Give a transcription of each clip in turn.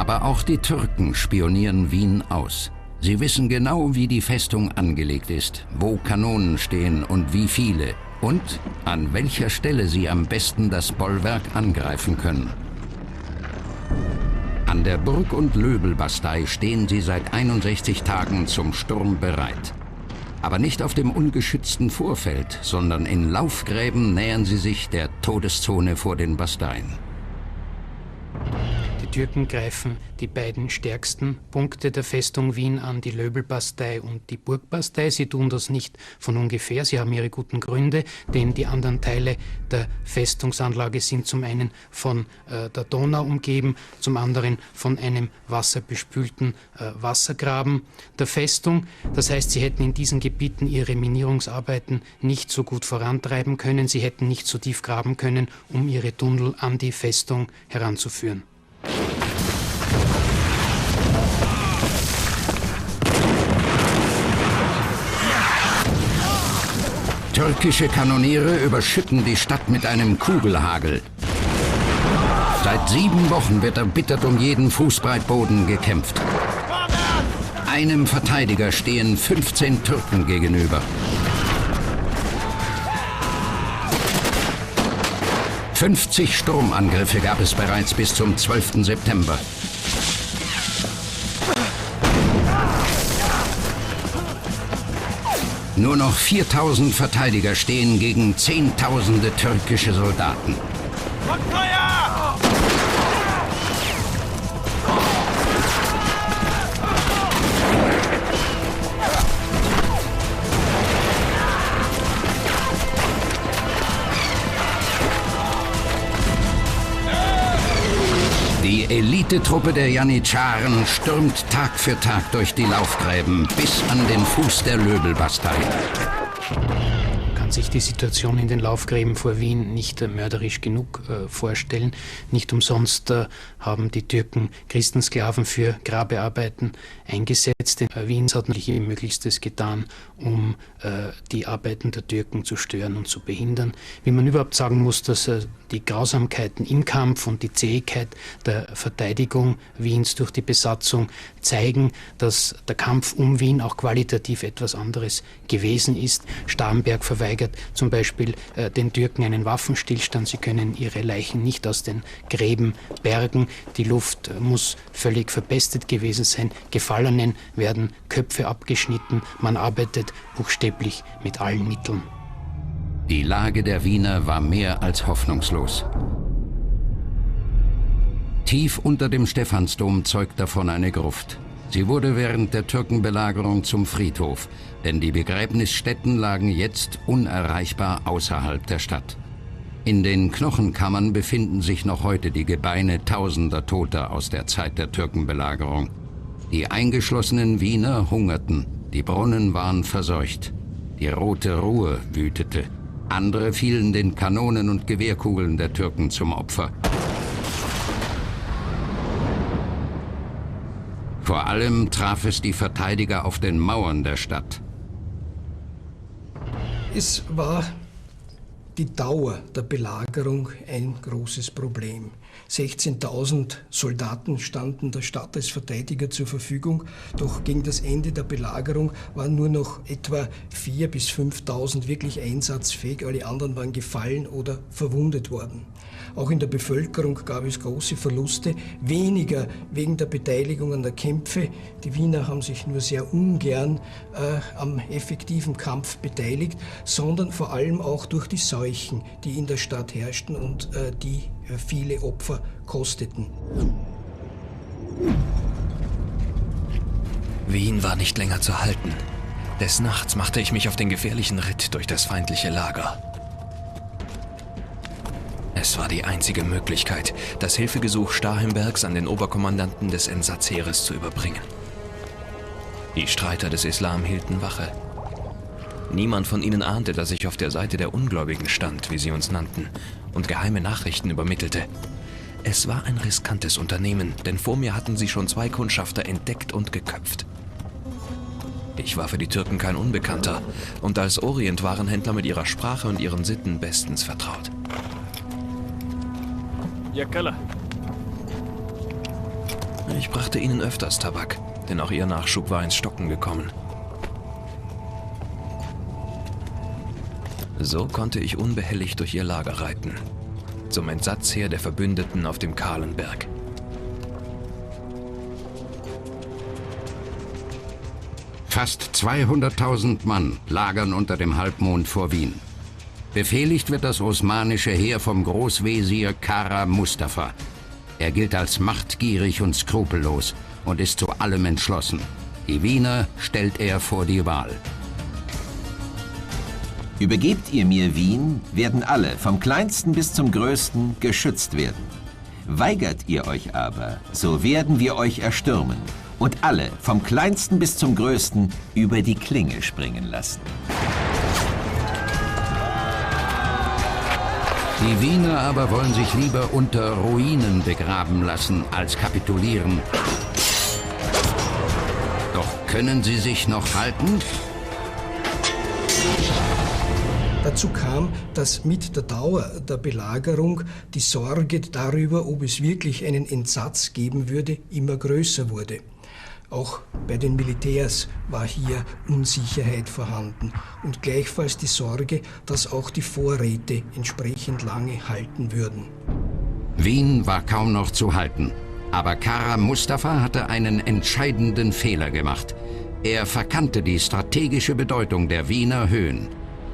Aber auch die Türken spionieren Wien aus. Sie wissen genau, wie die Festung angelegt ist, wo Kanonen stehen und wie viele und an welcher Stelle sie am besten das Bollwerk angreifen können. An der Burg- und Löbelbastei stehen sie seit 61 Tagen zum Sturm bereit. Aber nicht auf dem ungeschützten Vorfeld, sondern in Laufgräben nähern sie sich der Todeszone vor den Basteien. Die Türken greifen die beiden stärksten Punkte der Festung Wien an, die Löbelbastei und die Burgbastei. Sie tun das nicht von ungefähr, sie haben ihre guten Gründe, denn die anderen Teile der Festungsanlage sind zum einen von der Donau umgeben, zum anderen von einem wasserbespülten Wassergraben der Festung. Das heißt, sie hätten in diesen Gebieten ihre Minierungsarbeiten nicht so gut vorantreiben können, sie hätten nicht so tief graben können, um ihre Tunnel an die Festung heranzuführen. Türkische Kanoniere überschütten die Stadt mit einem Kugelhagel. Seit 7 Wochen wird erbittert um jeden Fußbreit Boden gekämpft. Einem Verteidiger stehen 15 Türken gegenüber. 50 Sturmangriffe gab es bereits bis zum 12. September. Nur noch 4000 Verteidiger stehen gegen Zehntausende türkische Soldaten. Die Elitetruppe der Janitscharen stürmt Tag für Tag durch die Laufgräben bis an den Fuß der Löbelbastei. Man kann sich die Situation in den Laufgräben vor Wien nicht mörderisch genug vorstellen. Nicht umsonst haben die Türken Christensklaven für Grabearbeiten eingesetzt. Denn Wien hat natürlich ihr Möglichstes getan, um die Arbeiten der Türken zu stören und zu behindern. Wie man überhaupt sagen muss, dass die Grausamkeiten im Kampf und die Zähigkeit der Verteidigung Wiens durch die Besatzung zeigen, dass der Kampf um Wien auch qualitativ etwas anderes gewesen ist. Starnberg verweigert zum Beispiel den Türken einen Waffenstillstand. Sie können ihre Leichen nicht aus den Gräben bergen. Die Luft muss völlig verpestet gewesen sein. Gefallenen werden Köpfe abgeschnitten. Man arbeitet buchstäblich mit allen Mitteln. Die Lage der Wiener war mehr als hoffnungslos. Tief unter dem Stephansdom zeugt davon eine Gruft. Sie wurde während der Türkenbelagerung zum Friedhof, denn die Begräbnisstätten lagen jetzt unerreichbar außerhalb der Stadt. In den Knochenkammern befinden sich noch heute die Gebeine tausender Toter aus der Zeit der Türkenbelagerung. Die eingeschlossenen Wiener hungerten, die Brunnen waren verseucht, die Rote Ruhe wütete. Andere fielen den Kanonen und Gewehrkugeln der Türken zum Opfer. Vor allem traf es die Verteidiger auf den Mauern der Stadt. Es war die Dauer der Belagerung ein großes Problem. 16.000 Soldaten standen der Stadt als Verteidiger zur Verfügung, doch gegen das Ende der Belagerung waren nur noch etwa 4.000 bis 5.000 wirklich einsatzfähig, alle anderen waren gefallen oder verwundet worden. Auch in der Bevölkerung gab es große Verluste, weniger wegen der Beteiligung an der Kämpfe. Die Wiener haben sich nur sehr ungern am effektiven Kampf beteiligt, sondern vor allem auch durch die Seuchen, die in der Stadt herrschten und die viele Opfer kosteten. Wien war nicht länger zu halten. Des Nachts machte ich mich auf den gefährlichen Ritt durch das feindliche Lager. Es war die einzige Möglichkeit, das Hilfegesuch Starhembergs an den Oberkommandanten des Entsatzheeres zu überbringen. Die Streiter des Islam hielten Wache. Niemand von ihnen ahnte, dass ich auf der Seite der Ungläubigen stand, wie sie uns nannten, und geheime Nachrichten übermittelte. Es war ein riskantes Unternehmen, denn vor mir hatten sie schon 2 Kundschafter entdeckt und geköpft. Ich war für die Türken kein Unbekannter und als Orientwarenhändler mit ihrer Sprache und ihren Sitten bestens vertraut. Ich brachte ihnen öfters Tabak, denn auch ihr Nachschub war ins Stocken gekommen. So konnte ich unbehelligt durch ihr Lager reiten, zum Entsatzheer der Verbündeten auf dem kahlen Berg. Fast 200.000 Mann lagern unter dem Halbmond vor Wien. Befehligt wird das osmanische Heer vom Großwesir Kara Mustafa. Er gilt als machtgierig und skrupellos und ist zu allem entschlossen. Die Wiener stellt er vor die Wahl. Übergebt ihr mir Wien, werden alle, vom Kleinsten bis zum Größten, geschützt werden. Weigert ihr euch aber, so werden wir euch erstürmen und alle, vom Kleinsten bis zum Größten, über die Klinge springen lassen. Die Wiener aber wollen sich lieber unter Ruinen begraben lassen, als kapitulieren. Doch können sie sich noch halten? Dazu kam, dass mit der Dauer der Belagerung die Sorge darüber, ob es wirklich einen Entsatz geben würde, immer größer wurde. Auch bei den Militärs war hier Unsicherheit vorhanden und gleichfalls die Sorge, dass auch die Vorräte entsprechend lange halten würden. Wien war kaum noch zu halten, aber Kara Mustafa hatte einen entscheidenden Fehler gemacht. Er verkannte die strategische Bedeutung der Wiener Höhen.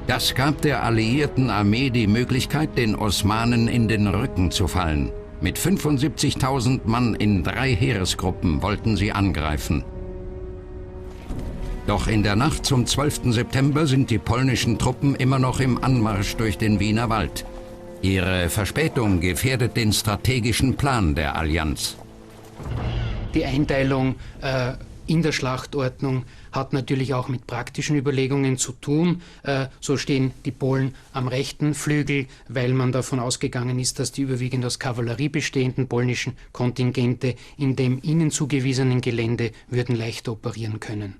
Das gab der alliierten Armee die Möglichkeit, den Osmanen in den Rücken zu fallen. Mit 75.000 Mann in 3 Heeresgruppen wollten sie angreifen. Doch in der Nacht zum 12. September sind die polnischen Truppen immer noch im Anmarsch durch den Wiener Wald. Ihre Verspätung gefährdet den strategischen Plan der Allianz. Die Einteilung in der Schlachtordnung hat natürlich auch mit praktischen Überlegungen zu tun. So stehen die Polen am rechten Flügel, weil man davon ausgegangen ist, dass die überwiegend aus Kavallerie bestehenden polnischen Kontingente in dem ihnen zugewiesenen Gelände würden leicht operieren können.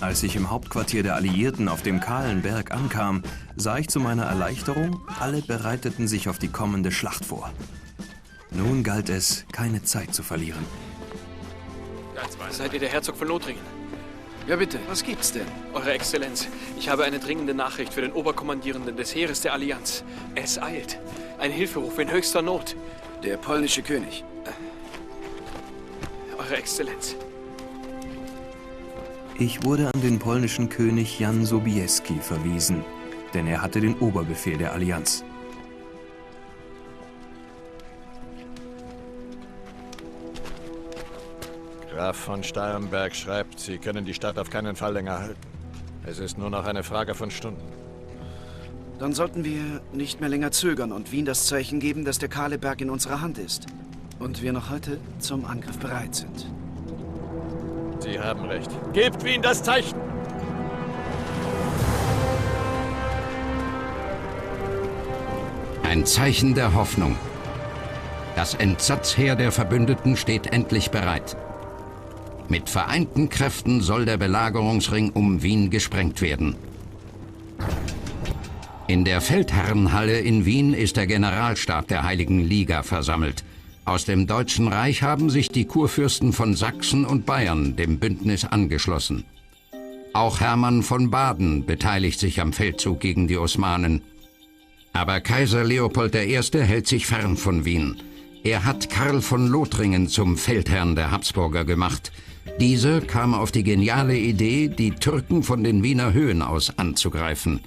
Als ich im Hauptquartier der Alliierten auf dem kahlen Berg ankam, sah ich zu meiner Erleichterung, alle bereiteten sich auf die kommende Schlacht vor. Nun galt es, keine Zeit zu verlieren. Seid ihr der Herzog von Lothringen? Ja bitte, was gibt's denn? Eure Exzellenz, ich habe eine dringende Nachricht für den Oberkommandierenden des Heeres der Allianz. Es eilt. Ein Hilferuf in höchster Not. Der polnische König. Eure Exzellenz. Ich wurde an den polnischen König Jan Sobieski verwiesen, denn er hatte den Oberbefehl der Allianz. Graf von Starnberg schreibt, Sie können die Stadt auf keinen Fall länger halten. Es ist nur noch eine Frage von Stunden. Dann sollten wir nicht mehr länger zögern und Wien das Zeichen geben, dass der kahle Berg in unserer Hand ist. Und wir noch heute zum Angriff bereit sind. Sie haben recht. Gebt Wien das Zeichen! Ein Zeichen der Hoffnung. Das Entsatzheer der Verbündeten steht endlich bereit. Mit vereinten Kräften soll der Belagerungsring um Wien gesprengt werden. In der Feldherrenhalle in Wien ist der Generalstab der Heiligen Liga versammelt. Aus dem Deutschen Reich haben sich die Kurfürsten von Sachsen und Bayern dem Bündnis angeschlossen. Auch Hermann von Baden beteiligt sich am Feldzug gegen die Osmanen. Aber Kaiser Leopold I. hält sich fern von Wien. Er hat Karl von Lothringen zum Feldherrn der Habsburger gemacht. Dieser kam auf die geniale Idee, die Türken von den Wiener Höhen aus anzugreifen.